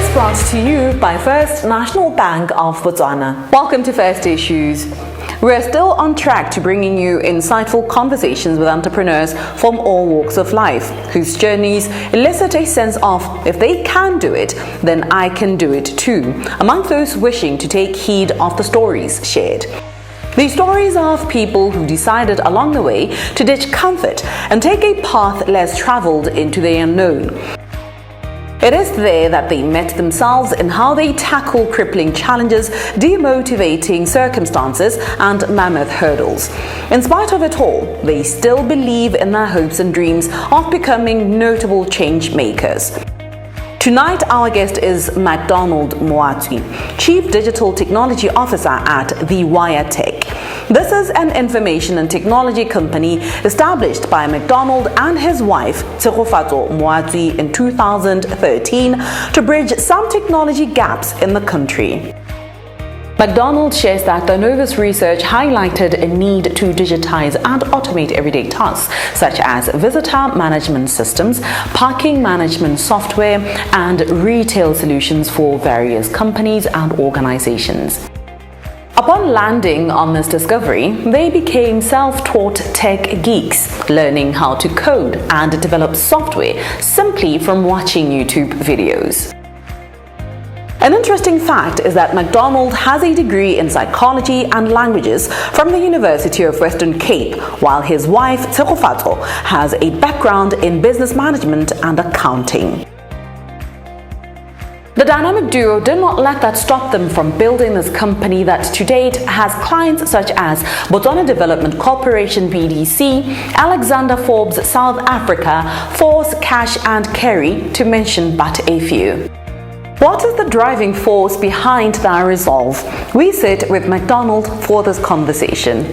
is brought to you by First National Bank of Botswana. Welcome to First Issues. We're still on track to bringing you insightful conversations with entrepreneurs from all walks of life, whose journeys elicit a sense of, if they can do it, then I can do it too, among those wishing to take heed of the stories shared. These stories are of people who decided along the way to ditch comfort and take a path less traveled into the unknown. It is there that they met themselves in how they tackle crippling challenges, demotivating circumstances, and mammoth hurdles. In spite of it all, they still believe in their hopes and dreams of becoming notable change makers. Tonight, our guest is Macdonald Moatswi, Chief Digital Technology Officer at The Wire Tech. This is an information and technology company established by Macdonald and his wife, Moatswi, in 2013 to bridge some technology gaps in the country. Macdonald shares that the Novus research highlighted a need to digitize and automate everyday tasks such as visitor management systems, parking management software, and retail solutions for various companies and organizations. Upon landing on this discovery, they became self-taught tech geeks, learning how to code and develop software simply from watching YouTube videos. An interesting fact is that Macdonald has a degree in psychology and languages from the University of Western Cape, while his wife, Tsegofatso, has a background in business management and accounting. The dynamic duo did not let that stop them from building this company that to date has clients such as Botswana Development Corporation BDC, Alexander Forbes South Africa, Force Cash and Carry, to mention but a few. What is the driving force behind their resolve? We sit with Macdonald for this conversation.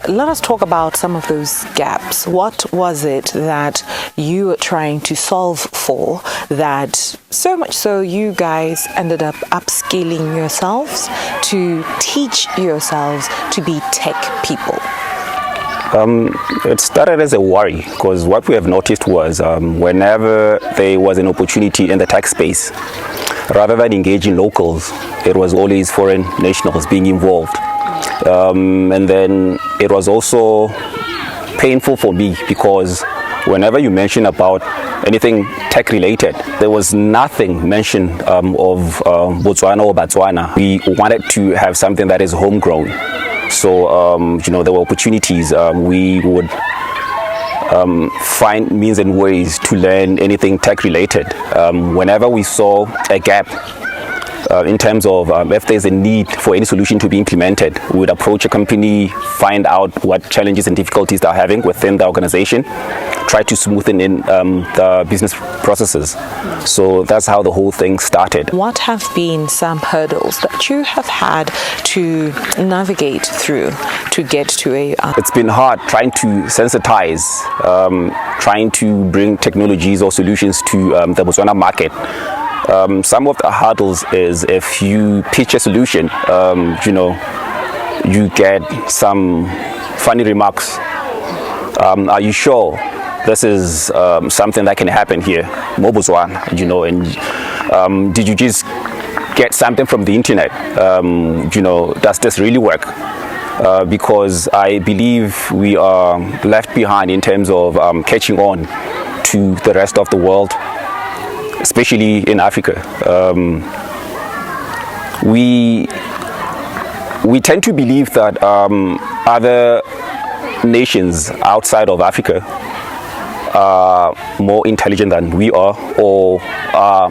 Let us talk about some of those gaps. What was it that you were trying to solve for that so much so you guys ended up upskilling yourselves to teach yourselves to be tech people? It started as a worry because what we have noticed was whenever there was an opportunity in the tech space, rather than engaging locals, it was always foreign nationals being involved. And then it was also painful for me because whenever you mention about anything tech related, there was nothing mentioned of Botswana or Botswana. We wanted to have something that is homegrown. So, there were opportunities. We would find means and ways to learn anything tech related. Whenever we saw a gap in terms of if there's a need for any solution to be implemented, we would approach a company, find out what challenges and difficulties they're having within the organization, try to smoothen in the business processes. So that's how the whole thing started. What have been some hurdles that you have had to navigate through to get to a... It's been hard trying to sensitize, trying to bring technologies or solutions to the Botswana market. Some of the hurdles is if you pitch a solution, you get some funny remarks. Are you sure this is something that can happen here, Botswana? And did you just get something from the internet? Does this really work? Because I believe we are left behind in terms of catching on to the rest of the world, especially in Africa. We tend to believe that other nations outside of Africa are more intelligent than we are, or are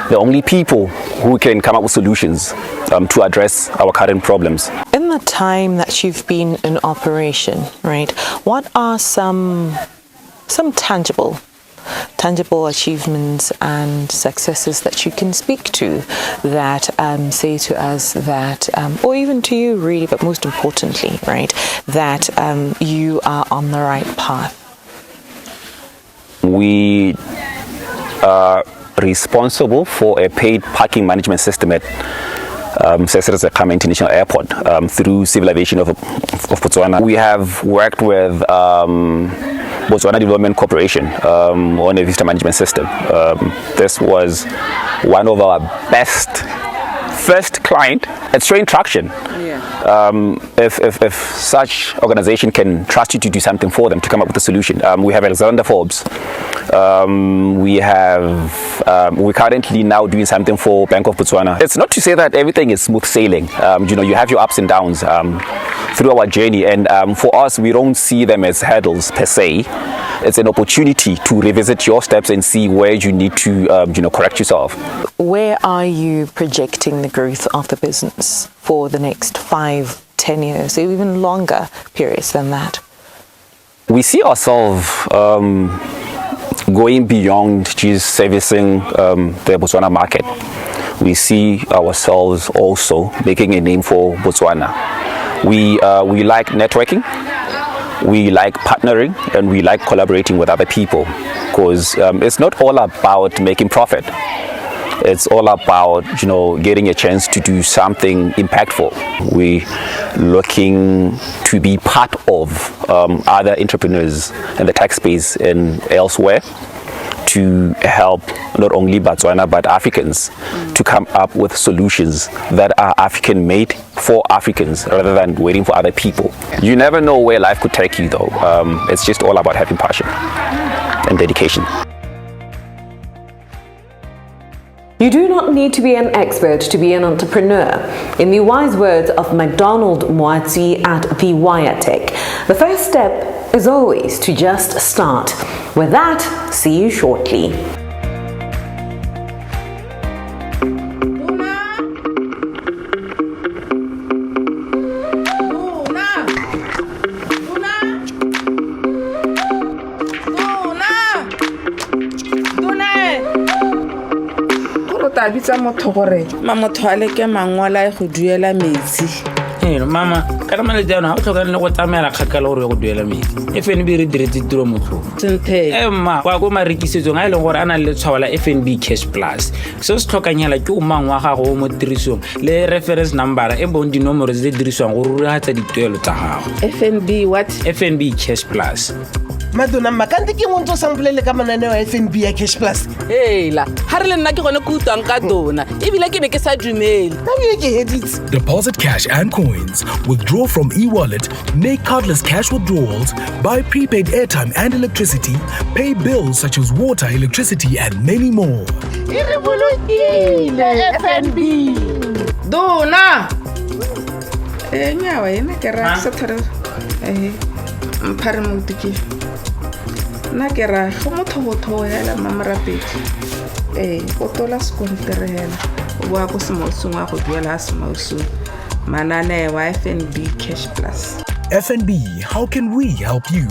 the only people who can come up with solutions to address our current problems. In the time that you've been in operation, right, what are some tangible achievements and successes that you can speak to that say to us that, or even to you really, but most importantly, right, that you are on the right path? We are responsible for a paid parking management system at Sekama International Airport through Civil Aviation of Botswana. We have worked with Botswana Development Corporation on a visitor management system. This was one of our best first client. It's showing traction. If such organization can trust you to do something for them, to come up with a solution. We have Alexander Forbes. We're currently now doing something for Bank of Botswana. It's not to say that everything is smooth sailing. You have your ups and downs through our journey, and for us, we don't see them as hurdles per se. It's an opportunity to revisit your steps and see where you need to correct yourself. Where are you projecting the growth of the business for the next 5-10 years, or even longer periods than that? We see ourselves going beyond just servicing the Botswana market. We see ourselves also making a name for Botswana. We like networking, we like partnering, and we like collaborating with other people, because it's not all about making profit. It's all about getting a chance to do something impactful. We're looking to be part of other entrepreneurs in the tech space and elsewhere to help not only Botswana but Africans to come up with solutions that are African made for Africans rather than waiting for other people. You never know where life could take you though. It's just all about having passion and dedication. You do not need to be an expert to be an entrepreneur. In the wise words of Macdonald Moatswi at the Wire Tech, the first step is always to just start. With that, see you shortly. Bitsa motho gore motho a leke mangwala e go duela metsi. Mama, kana male jana ha o tlhoka le go tsamela kgakala gore go duela metsi. FNB re diretse tiro motho. Senthe. Ma kwa go marekisetsong a ile gore ana le tshwala FNB Cash Plus. Se se tlhokanyela ke o mang wa gago mo tirisong le reference number e bon dinomoro tse diriswang go ruragatsa dituelo tsa gago. FNB what? FNB Cash Plus. Madonna Makante ke mo ntse samplele ka mananeo a FNB ya Cash Plus. La, ha re le nna ke gone go utang ka dona. Ebile ke be ke sa dumele. Deposit cash and coins, withdraw from e-wallet, make cardless cash withdrawals, buy prepaid airtime and electricity, pay bills such as water, electricity and many more. FNB. Dona. Nyawa ene ke ra sa thare. Mpare mo tiki. Na ke ra go motho botho hela mamarapedi. O tola skontere hela. O bua go se mosong wa go duela se mosong. Manane wa FNB Cash Plus. FNB, how can we help you?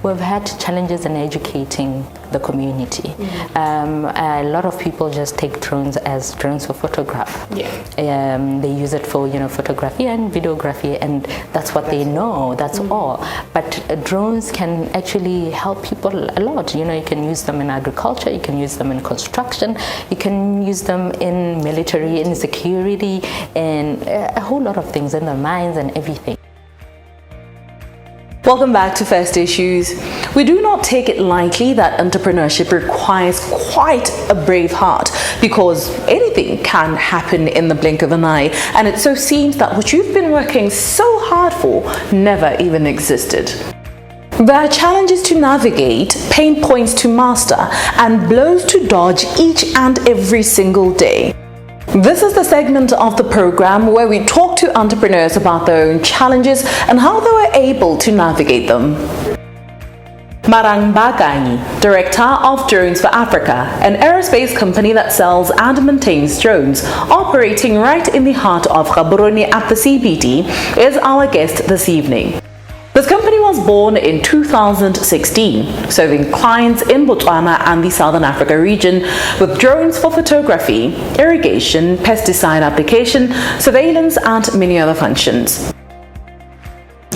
We've had challenges in educating the community. A lot of people just take drones as drones for photograph. They use it for photography and videography, and that's what they know. That's all. But drones can actually help people a lot. You can use them in agriculture. You can use them in construction. You can use them in military, in security, and a whole lot of things, in the mines and everything. Welcome back to First Issues. We do not take it lightly that entrepreneurship requires quite a brave heart, because anything can happen in the blink of an eye, and it so seems that what you've been working so hard for never even existed. There are challenges to navigate, pain points to master, and blows to dodge each and every single day. This is the segment of the program where we talk to entrepreneurs about their own challenges and how they were able to navigate them. Marang Mbaakanyi, Director of Drones for Africa, an aerospace company that sells and maintains drones, operating right in the heart of Gaborone at the CBD, is our guest this evening. This company was born in 2016, serving clients in Botswana and the Southern Africa region with drones for photography, irrigation, pesticide application, surveillance, and many other functions.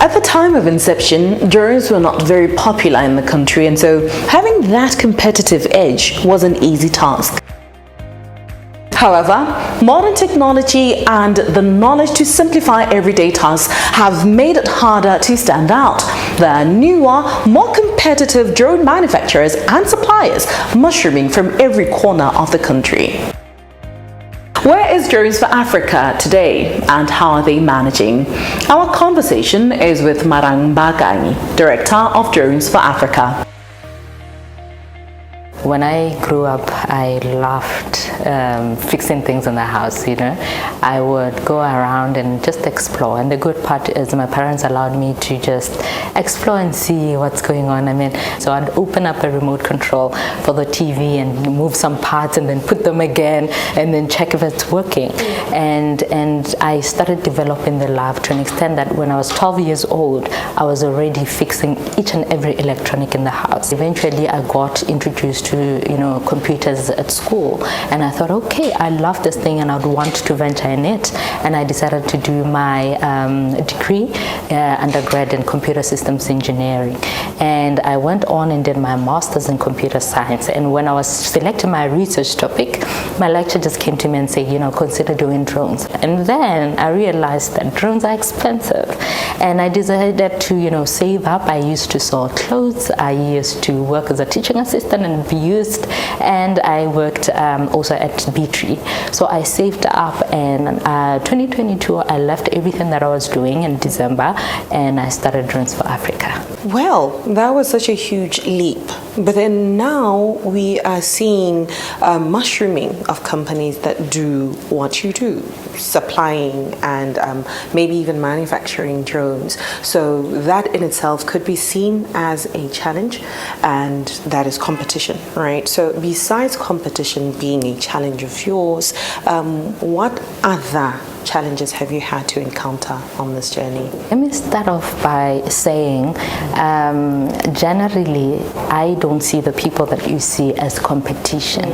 At the time of inception, drones were not very popular in the country, and so having that competitive edge was an easy task. However, modern technology and the knowledge to simplify everyday tasks have made it harder to stand out. There are newer, more competitive drone manufacturers and suppliers mushrooming from every corner of the country. Where is Drones for Africa today, and how are they managing? Our conversation is with Marang Mbaakanyi, Director of Drones for Africa. When I grew up, I loved fixing things in the house, you know. I would go around and just explore. And the good part is my parents allowed me to just explore and see what's going on. I mean, so I'd open up a remote control for the TV and move some parts and then put them again and then check if it's working. And I started developing the love to an extent that when I was 12 years old, I was already fixing each and every electronic in the house. Eventually, I got introduced to, you know, computers at school, and I thought, okay, I love this thing and I'd want to venture in it, and I decided to do my degree, undergrad in computer systems engineering, and I went on and did my master's in computer science. And when I was selecting my research topic, my lecturer just came to me and said, you know, consider doing drones. And then I realized that drones are expensive, and I decided to, you know, save up. I used to sew clothes, I used to work as a teaching assistant and be used, and I worked also at B3. So I saved up, and 2022 I left everything that I was doing in December, and I started Drones for Africa. Well, that was such a huge leap. But then now we are seeing mushrooming of companies that do what you do, supplying and maybe even manufacturing drones. So that in itself could be seen as a challenge, and that is competition, right? So besides competition being a challenge of yours, what other challenges have you had to encounter on this journey? Let me start off by saying, generally, I don't see the people that you see as competition.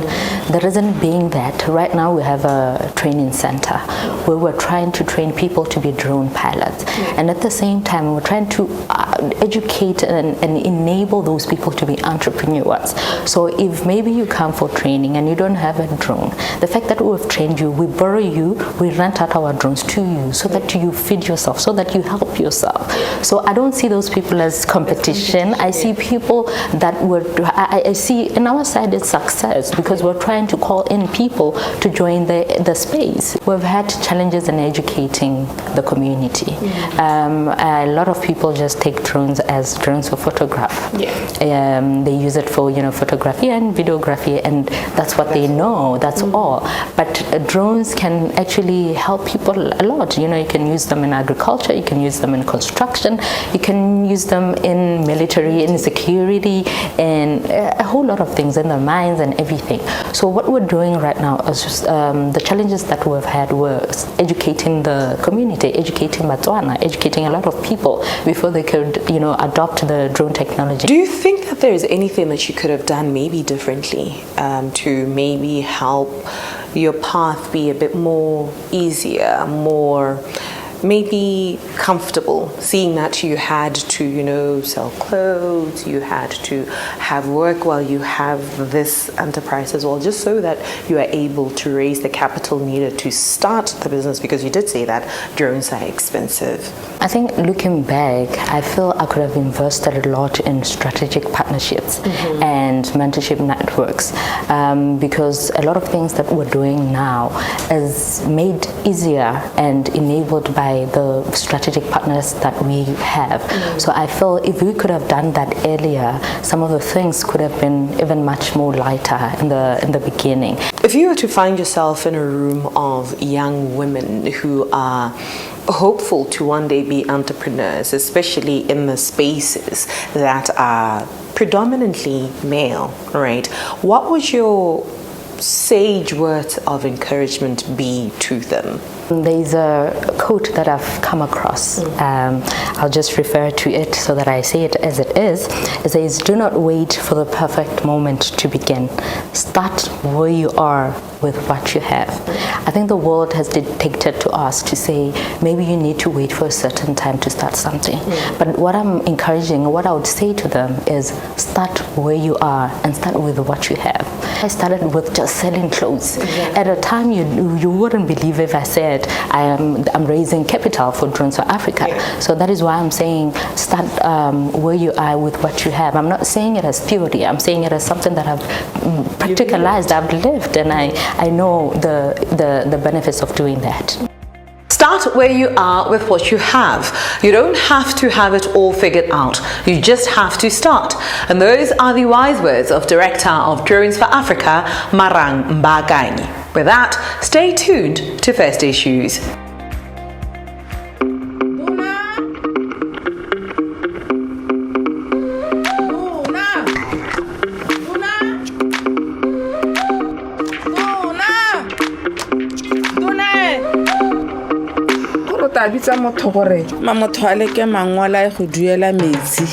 The reason being that right now we have a training center where we're trying to train people to be drone pilots. And at the same time, we're trying to educate and enable those people to be entrepreneurs. So if maybe you come for training and you don't have a drone, the fact that we've trained you, we borrow you, we rent out our drones to you so that you feed yourself, so that you help yourself. So I don't see those people as competition. I see people that I see in our side it's success, because we're trying to call in people to join the space. We've had challenges in educating the community. A lot of people just take drones as drones for photograph. They use it for, you know, photography and videography, and that's what they know, that's all. But drones can actually help people a lot. You know, you can use them in agriculture, you can use them in construction, you can use them in military, in security, and a whole lot of things, in the mines and everything. So what we're doing right now is just the challenges that we've had was educating the community, educating Botswana, educating a lot of people before they could, you know, adopt the drone technology. Do you think that there is anything that you could have done maybe differently to maybe help your path be a bit more easier, more maybe comfortable, seeing that you had to, you know, sell clothes, you had to have work while you have this enterprise as well, just so that you are able to raise the capital needed to start the business, because you did say that drones are expensive? I think looking back, I feel I could have invested a lot in strategic partnerships and mentorship networks, because a lot of things that we're doing now is made easier and enabled by the strategic partners that we have. So I feel if we could have done that earlier, some of the things could have been even much more lighter in the beginning. If you were to find yourself in a room of young women who are hopeful to one day be entrepreneurs, especially in the spaces that are predominantly male, right? What would your sage words of encouragement be to them? There's a quote that I've come across. I'll just refer to it so that I say it as it is. It says, do not wait for the perfect moment to begin. Start where you are with what you have. I think the world has dictated to us to say, maybe you need to wait for a certain time to start something. But what I'm encouraging, what I would say to them is, start where you are and start with what you have. I started with just selling clothes. At a time you wouldn't believe if I said I'm raising capital for Drones for Africa. So that is why I'm saying start where you are with what you have. I'm not saying it as theory. I'm saying it as something that I've practicalized, I've lived, and I know the benefits of doing that. Start where you are with what you have. You don't have to have it all figured out. You just have to start. And those are the wise words of Director of Drones for Africa, Marang Mbaakanyi. With that, stay tuned to First Issues. ta bitsa motho gore motho a leke mangwala go duela metsi.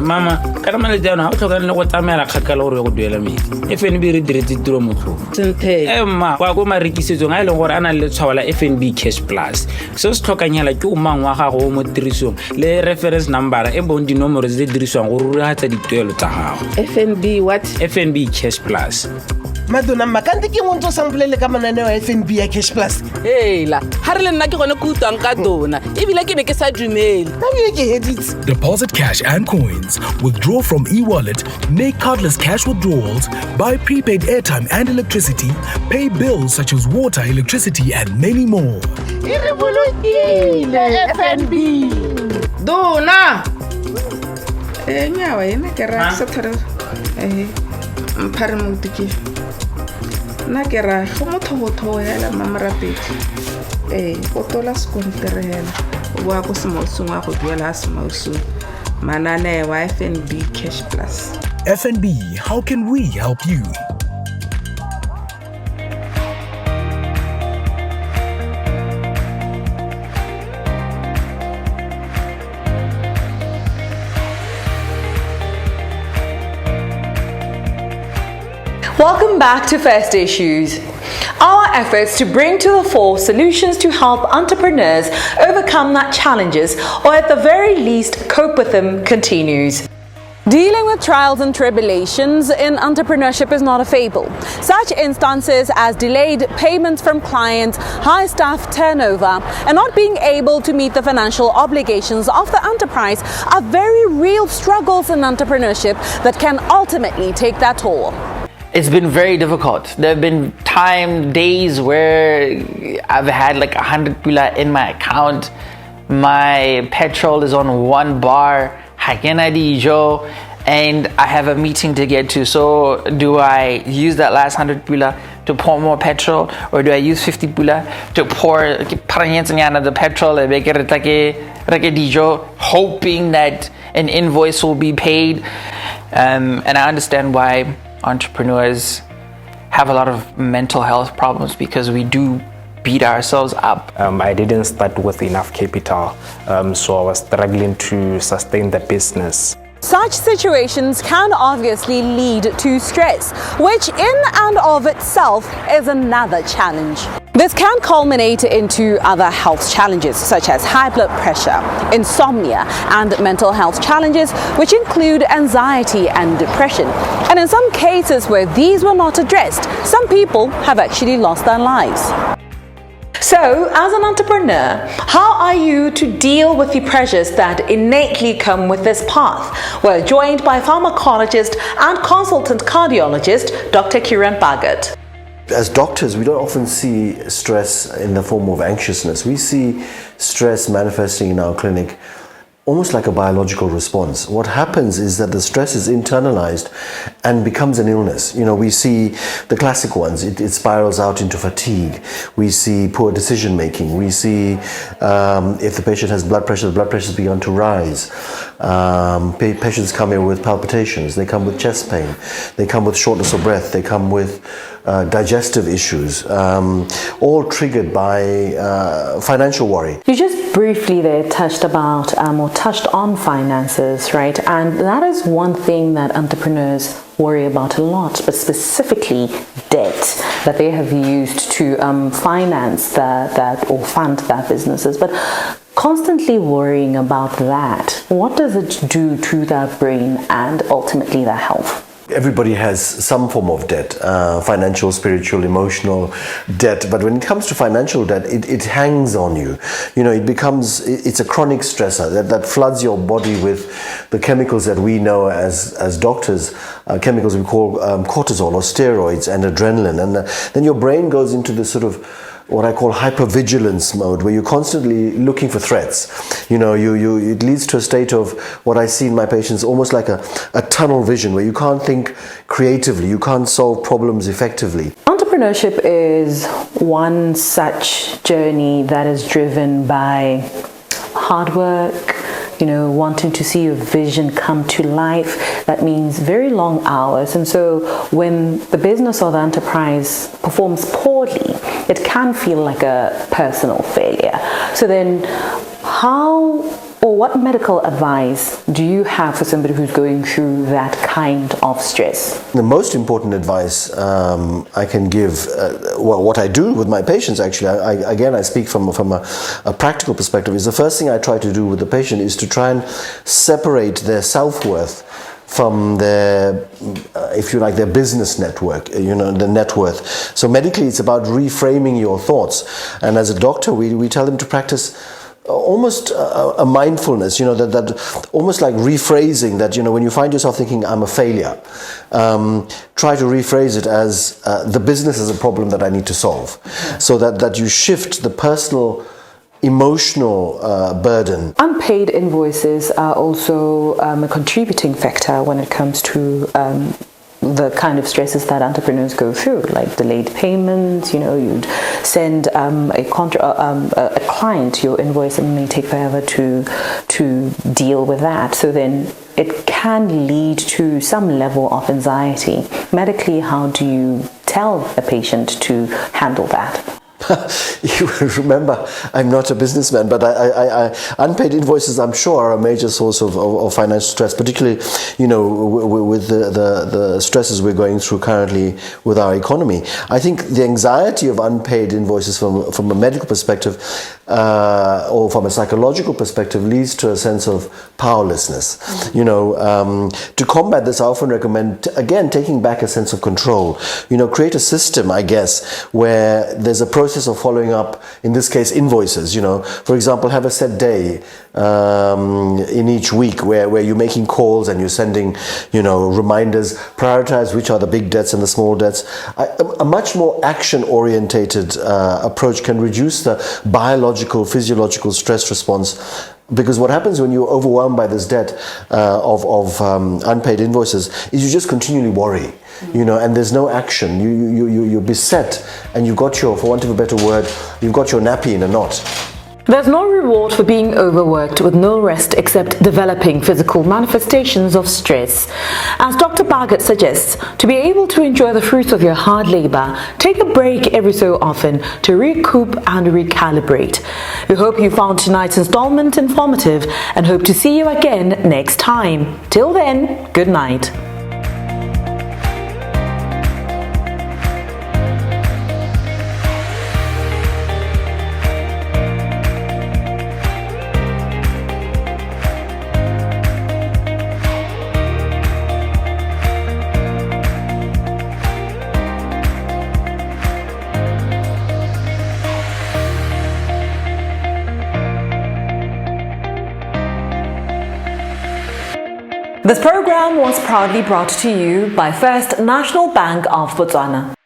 Mama, ka male jana o tlhoka le go tsamela kgakala gore go duela metsi. FNB re diretse tiro motho. Senthe. Ma kwa go marekisetsong a ile gore ana le tshwala la FNB Cash Plus. So se tlhokanyela ke o mang wa gago mo tirisong le reference number e bong dinomoro tse diriswang go ruragatsa dituelo tsa gago. FNB what? FNB Cash Plus. Madonna Mbaakanyi ke mo ntse samplele ka mananeo ya FNB ya Cash Plus. Hela, ha re le nna ke gone go utwang ka dona. Ebile ke be ke sa dumele. Deposit cash and coins, withdraw from e-wallet, make cardless cash withdrawals, buy prepaid airtime and electricity, pay bills such as water, electricity and many more. FNB. Dona. Nyawa ene ke ra sa thare. Mpare mo tiki. Na ke ra go motho hela mamarapedi. O tola skontere hela. Wa go semosong wa go duela semosong. Manane wa FNB Cash Plus. FNB, how can we help you? Welcome back to First Issues. Our efforts to bring to the fore solutions to help entrepreneurs overcome that challenges, or at the very least cope with them, continues. Dealing with trials and tribulations in entrepreneurship is not a fable. Such instances as delayed payments from clients, high staff turnover, and not being able to meet the financial obligations of the enterprise are very real struggles in entrepreneurship that can ultimately take their toll. It's been very difficult. There have been days where I've had like 100 pula in my account. My petrol is on 1 bar, and I have a meeting to get to. So do I use that last 100 pula to pour more petrol, or do I use 50 pula to pour the petrol hoping that an invoice will be paid? And I understand why entrepreneurs have a lot of mental health problems, because we do beat ourselves up. I didn't start with enough capital, so I was struggling to sustain the business. Such situations can obviously lead to stress, which in and of itself is another challenge. This can culminate into other health challenges such as high blood pressure, insomnia, and mental health challenges, which include anxiety and depression. And in some cases where these were not addressed, some people have actually lost their lives. So, as an entrepreneur, how are you to deal with the pressures that innately come with this path? We're joined by pharmacologist and consultant cardiologist, Dr. Kiran Bhagat. As doctors, we don't often see stress in the form of anxiousness. We see stress manifesting in our clinic almost like a biological response. What happens is that the stress is internalized and becomes an illness. You know, we see the classic ones. It spirals out into fatigue. We see poor decision making. We see if the patient has blood pressure, the blood pressure has begun to rise. Patients come in with palpitations. They come with chest pain. They come with shortness of breath. They come with digestive issues, all triggered by financial worry. You just briefly there touched on finances, right? And that is one thing that entrepreneurs worry about a lot, but specifically debt that they have used to finance that or fund their businesses. But constantly worrying about that, what does it do to their brain and ultimately their health? Everybody has some form of debt, financial, spiritual, emotional debt. But when it comes to financial debt, it hangs on you. You know, it's a chronic stressor that floods your body with the chemicals that we know as doctors, chemicals we call cortisol or steroids and adrenaline. And then your brain goes into this sort of what I call hypervigilance mode, where you're constantly looking for threats. You know, it leads to a state of what I see in my patients, almost like a tunnel vision, where you can't think creatively, you can't solve problems effectively. Entrepreneurship is one such journey that is driven by hard work, you know, wanting to see your vision come to life. That means very long hours. And so when the business or the enterprise performs poorly, it can feel like a personal failure. So then what medical advice do you have for somebody who's going through that kind of stress? The most important advice I can give, what I do with my patients actually, I speak from a practical perspective, is the first thing I try to do with the patient is to try and separate their self-worth from their, if you like, their business network, you know, the net worth. So medically it's about reframing your thoughts. And as a doctor, we tell them to practice almost a mindfulness, you know, that almost like rephrasing that, you know, when you find yourself thinking I'm a failure, try to rephrase it as the business is a problem that I need to solve, so that you shift the personal emotional burden. Unpaid invoices are also a contributing factor when it comes to the kind of stresses that entrepreneurs go through, like delayed payments. You know, you'd send a client your invoice and it may take forever to deal with that. So then it can lead to some level of anxiety. Medically, how do you tell a patient to handle that? You remember, I'm not a businessman, but I unpaid invoices, I'm sure, are a major source of financial stress, particularly, you know, with the stresses we're going through currently with our economy. I think the anxiety of unpaid invoices from a medical perspective or from a psychological perspective leads to a sense of powerlessness. Mm-hmm. You know, to combat this, I often recommend, again, taking back a sense of control. You know, create a system, I guess, where there's a process of following up, in this case invoices. You know, for example, have a set day in each week where you're making calls and you're sending, you know, reminders. Prioritize which are the big debts and the small debts. A much more action orientated approach can reduce the biological, physiological stress response. Because what happens when you're overwhelmed by this debt of unpaid invoices is you just continually worry, you know, and there's no action. You're beset, and you've got your, for want of a better word, you've got your nappy in a knot. There's no reward for being overworked with no rest except developing physical manifestations of stress. As Dr. Bagat suggests, to be able to enjoy the fruits of your hard labor, take a break every so often to recoup and recalibrate. We hope you found tonight's installment informative and hope to see you again next time. Till then, good night. This program was proudly brought to you by First National Bank of Botswana.